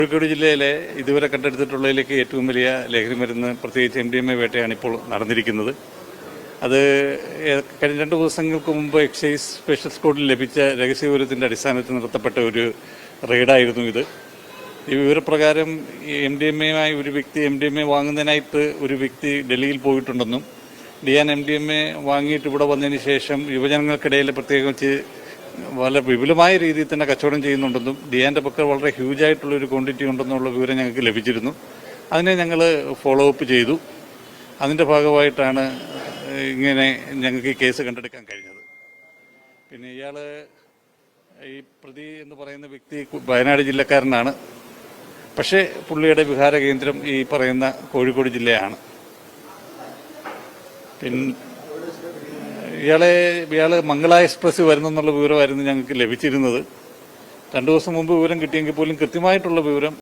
കോഴിക്കോട് ജില്ലയിലെ ഇതുവരെ കണ്ടെടുത്തിട്ടുള്ളതിലേക്ക് ഏറ്റവും വലിയ ലഹരി മരുന്ന് പ്രത്യേകിച്ച് MDMA വേട്ടയാണ് ഇപ്പോൾ നടന്നിരിക്കുന്നത്. അത് കഴിഞ്ഞ 2 ദിവസങ്ങൾക്ക് മുമ്പ് എക്സൈസ് സ്പെഷ്യൽ സ്ക്വാഡിൽ ലഭിച്ച രഹസ്യവിവരത്തിൻ്റെ അടിസ്ഥാനത്തിൽ നടത്തപ്പെട്ട ഒരു റെയ്ഡായിരുന്നു ഇത്. ഈ വിവരപ്രകാരം MDMAയുമായി ഒരു വ്യക്തി MDMA വാങ്ങുന്നതിനായിട്ട് ഒരു വ്യക്തി ഡൽഹിയിൽ പോയിട്ടുണ്ടെന്നും ഡിയാൻ MDMA വാങ്ങിയിട്ട് ഇവിടെ വന്നതിന് ശേഷം യുവജനങ്ങൾക്കിടയിൽ പ്രത്യേകിച്ച് വളരെ വിപുലമായ രീതിയിൽ തന്നെ കച്ചവടം ചെയ്യുന്നുണ്ടെന്നും ഡിയാൻ്റെ പക്കൽ വളരെ ഹ്യൂജായിട്ടുള്ളൊരു ക്വാണ്ടിറ്റി ഉണ്ടെന്നുള്ള വിവരം ഞങ്ങൾക്ക് ലഭിച്ചിരുന്നു. അതിനെ ഞങ്ങൾ ഫോളോ അപ്പ് ചെയ്തു. അതിൻ്റെ ഭാഗമായിട്ടാണ് ഇങ്ങനെ ഞങ്ങൾക്ക് ഈ കേസ് കണ്ടെടുക്കാൻ കഴിഞ്ഞത്. പിന്നെ ഇയാൾ ഈ പ്രതി എന്ന് പറയുന്ന വ്യക്തി വയനാട് ജില്ലക്കാരനാണ്. പക്ഷേ പുള്ളിയുടെ വിഹാര കേന്ദ്രം ഈ പറയുന്ന കോഴിക്കോട് ജില്ലയാണ്. ഇയാൾ മംഗള എക്സ്പ്രസ് വരുന്നെന്നുള്ള വിവരമായിരുന്നു ഞങ്ങൾക്ക് ലഭിച്ചിരുന്നത്. 2 ദിവസം മുമ്പ് വിവരം കിട്ടിയെങ്കിൽ പോലും കൃത്യമായിട്ടുള്ള വിവരം